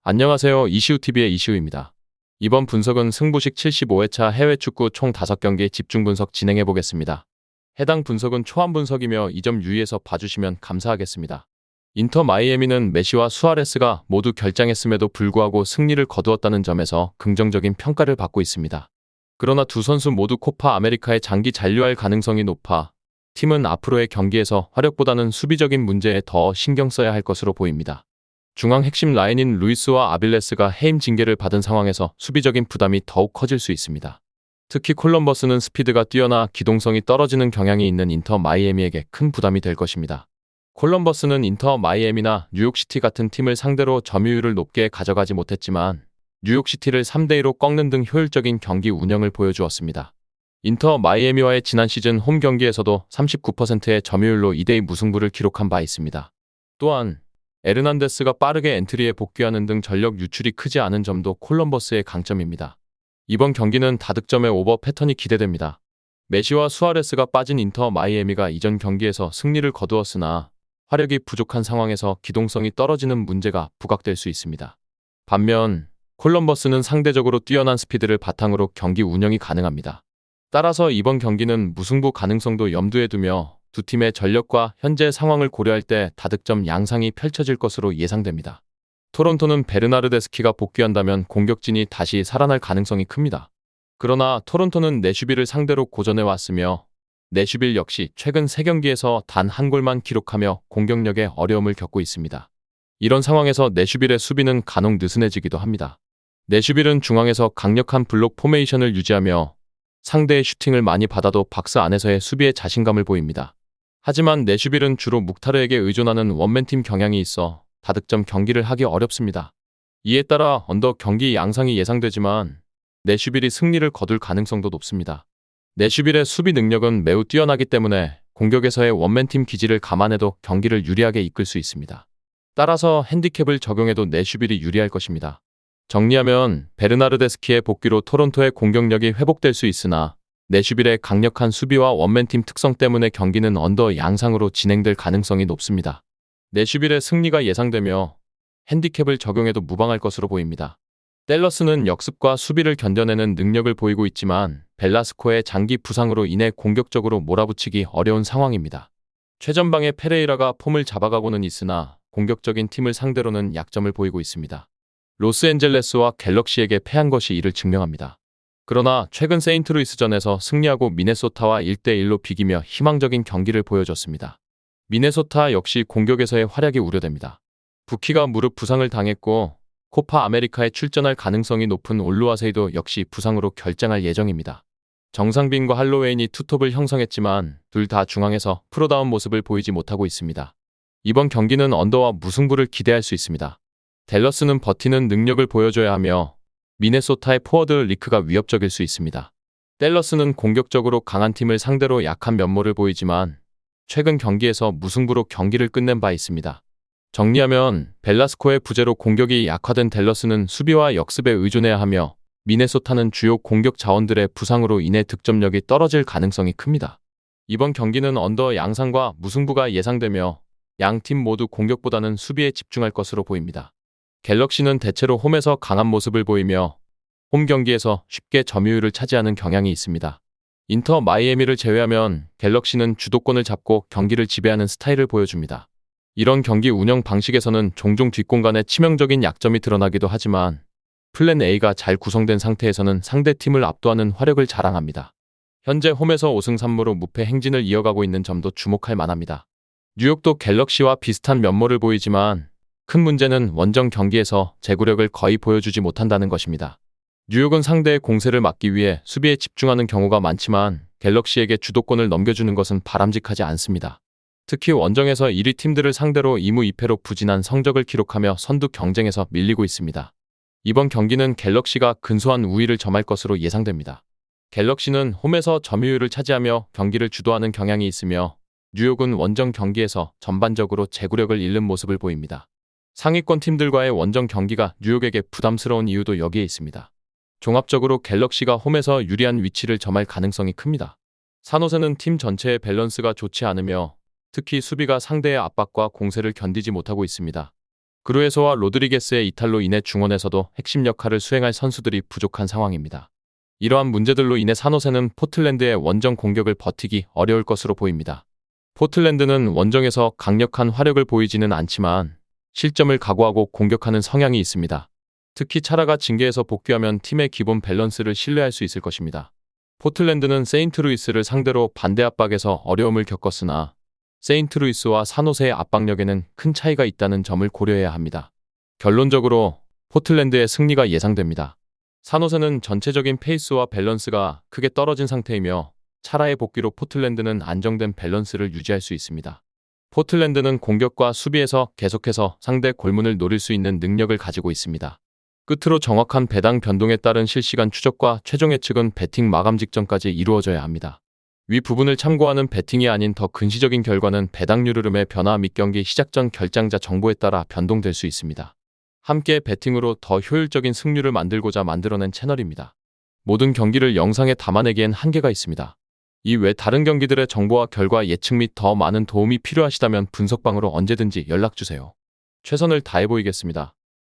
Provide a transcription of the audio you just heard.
안녕하세요. 이시우TV의 이시우입니다. 이번 분석은 승부식 75회차 해외 축구 총 5경기 집중 분석 진행해 보겠습니다. 해당 분석은 초안 분석이며 이 점 유의해서 봐주시면 감사하겠습니다. 인터 마이애미는 메시와 수아레스가 모두 결장했음에도 불구하고 승리를 거두었다는 점에서 긍정적인 평가를 받고 있습니다. 그러나 두 선수 모두 코파 아메리카에 장기 잔류할 가능성이 높아 팀은 앞으로의 경기에서 화력보다는 수비적인 문제에 더 신경 써야 할 것으로 보입니다. 중앙 핵심 라인인 루이스와 아빌레스가 해임 징계를 받은 상황에서 수비적인 부담이 더욱 커질 수 있습니다. 특히 콜럼버스는 스피드가 뛰어나 기동성이 떨어지는 경향이 있는 인터 마이애미에게 큰 부담이 될 것입니다. 콜럼버스는 인터 마이애미나 뉴욕시티 같은 팀을 상대로 점유율을 높게 가져가지 못했지만 뉴욕시티를 3대2로 꺾는 등 효율적인 경기 운영을 보여주었습니다. 인터 마이애미와의 지난 시즌 홈 경기에서도 39%의 점유율로 2대2 무승부를 기록한 바 있습니다. 또한 에르난데스가 빠르게 엔트리에 복귀하는 등 전력 유출이 크지 않은 점도 콜럼버스의 강점입니다. 이번 경기는 다득점의 오버 패턴이 기대됩니다. 메시와 수아레스가 빠진 인터 마이애미가 이전 경기에서 승리를 거두었으나 화력이 부족한 상황에서 기동성이 떨어지는 문제가 부각될 수 있습니다. 반면 콜럼버스는 상대적으로 뛰어난 스피드를 바탕으로 경기 운영이 가능합니다. 따라서 이번 경기는 무승부 가능성도 염두에 두며 두 팀의 전력과 현재 상황을 고려할 때 다득점 양상이 펼쳐질 것으로 예상됩니다. 토론토는 베르나르데스키가 복귀한다면 공격진이 다시 살아날 가능성이 큽니다. 그러나 토론토는 내슈빌을 상대로 고전해 왔으며 내슈빌 역시 최근 3경기에서 단 한 골만 기록하며 공격력에 어려움을 겪고 있습니다. 이런 상황에서 내슈빌의 수비는 간혹 느슨해지기도 합니다. 내슈빌은 중앙에서 강력한 블록 포메이션을 유지하며 상대의 슈팅을 많이 받아도 박스 안에서의 수비에 자신감을 보입니다. 하지만 내슈빌은 주로 묵타르에게 의존하는 원맨팀 경향이 있어 다득점 경기를 하기 어렵습니다. 이에 따라 언더 경기 양상이 예상되지만 내슈빌이 승리를 거둘 가능성도 높습니다. 내슈빌의 수비 능력은 매우 뛰어나기 때문에 공격에서의 원맨팀 기질을 감안해도 경기를 유리하게 이끌 수 있습니다. 따라서 핸디캡을 적용해도 내슈빌이 유리할 것입니다. 정리하면 베르나르데스키의 복귀로 토론토의 공격력이 회복될 수 있으나 내슈빌의 강력한 수비와 원맨팀 특성 때문에 경기는 언더 양상으로 진행될 가능성이 높습니다. 내슈빌의 승리가 예상되며 핸디캡을 적용해도 무방할 것으로 보입니다. 댈러스는 역습과 수비를 견뎌내는 능력을 보이고 있지만 벨라스코의 장기 부상으로 인해 공격적으로 몰아붙이기 어려운 상황입니다. 최전방의 페레이라가 폼을 잡아가고는 있으나 공격적인 팀을 상대로는 약점을 보이고 있습니다. 로스앤젤레스와 갤럭시에게 패한 것이 이를 증명합니다. 그러나 최근 세인트루이스전에서 승리하고 미네소타와 1대1로 비기며 희망적인 경기를 보여줬습니다. 미네소타 역시 공격에서의 활약이 우려됩니다. 부키가 무릎 부상을 당했고 코파 아메리카에 출전할 가능성이 높은 올루아세이도 역시 부상으로 결장할 예정입니다. 정상빈과 할로웨인이 투톱을 형성했지만 둘 다 중앙에서 프로다운 모습을 보이지 못하고 있습니다. 이번 경기는 언더와 무승부를 기대할 수 있습니다. 댈러스는 버티는 능력을 보여줘야 하며 미네소타의 포워드 리크가 위협적일 수 있습니다. 댈러스는 공격적으로 강한 팀을 상대로 약한 면모를 보이지만 최근 경기에서 무승부로 경기를 끝낸 바 있습니다. 정리하면 벨라스코의 부재로 공격이 약화된 댈러스는 수비와 역습에 의존해야 하며 미네소타는 주요 공격 자원들의 부상으로 인해 득점력이 떨어질 가능성이 큽니다. 이번 경기는 언더 양상과 무승부가 예상되며 양 팀 모두 공격보다는 수비에 집중할 것으로 보입니다. 갤럭시는 대체로 홈에서 강한 모습을 보이며 홈 경기에서 쉽게 점유율을 차지하는 경향이 있습니다. 인터 마이애미를 제외하면 갤럭시는 주도권을 잡고 경기를 지배하는 스타일을 보여줍니다. 이런 경기 운영 방식에서는 종종 뒷공간에 치명적인 약점이 드러나기도 하지만 플랜 A가 잘 구성된 상태에서는 상대팀을 압도하는 화력을 자랑합니다. 현재 홈에서 5승 3무로 무패 행진을 이어가고 있는 점도 주목할 만합니다. 뉴욕도 갤럭시와 비슷한 면모를 보이지만 큰 문제는 원정 경기에서 제구력을 거의 보여주지 못한다는 것입니다. 뉴욕은 상대의 공세를 막기 위해 수비에 집중하는 경우가 많지만 갤럭시에게 주도권을 넘겨주는 것은 바람직하지 않습니다. 특히 원정에서 1위 팀들을 상대로 2무 2패로 부진한 성적을 기록하며 선두 경쟁에서 밀리고 있습니다. 이번 경기는 갤럭시가 근소한 우위를 점할 것으로 예상됩니다. 갤럭시는 홈에서 점유율을 차지하며 경기를 주도하는 경향이 있으며 뉴욕은 원정 경기에서 전반적으로 제구력을 잃는 모습을 보입니다. 상위권 팀들과의 원정 경기가 뉴욕에게 부담스러운 이유도 여기에 있습니다. 종합적으로 갤럭시가 홈에서 유리한 위치를 점할 가능성이 큽니다. 산호세는 팀 전체의 밸런스가 좋지 않으며 특히 수비가 상대의 압박과 공세를 견디지 못하고 있습니다. 그루에소와 로드리게스의 이탈로 인해 중원에서도 핵심 역할을 수행할 선수들이 부족한 상황입니다. 이러한 문제들로 인해 산호세는 포틀랜드의 원정 공격을 버티기 어려울 것으로 보입니다. 포틀랜드는 원정에서 강력한 화력을 보이지는 않지만 실점을 각오하고 공격하는 성향이 있습니다. 특히 차라가 징계에서 복귀하면 팀의 기본 밸런스를 신뢰할 수 있을 것입니다. 포틀랜드는 세인트루이스를 상대로 반대 압박에서 어려움을 겪었으나 세인트루이스와 산호세의 압박력에는 큰 차이가 있다는 점을 고려해야 합니다. 결론적으로 포틀랜드의 승리가 예상됩니다. 산호세는 전체적인 페이스와 밸런스가 크게 떨어진 상태이며 차라의 복귀로 포틀랜드는 안정된 밸런스를 유지할 수 있습니다. 포틀랜드는 공격과 수비에서 계속해서 상대 골문을 노릴 수 있는 능력을 가지고 있습니다. 끝으로 정확한 배당 변동에 따른 실시간 추적과 최종 예측은 배팅 마감 직전까지 이루어져야 합니다. 위 부분을 참고하는 배팅이 아닌 더 근시적인 결과는 배당률 흐름의 변화 및 경기 시작 전 결장자 정보에 따라 변동될 수 있습니다. 함께 배팅으로 더 효율적인 승률을 만들고자 만들어낸 채널입니다. 모든 경기를 영상에 담아내기엔 한계가 있습니다. 이외 다른 경기들의 정보와 결과 예측 및 더 많은 도움이 필요하시다면 분석방으로 언제든지 연락주세요. 최선을 다해 보이겠습니다.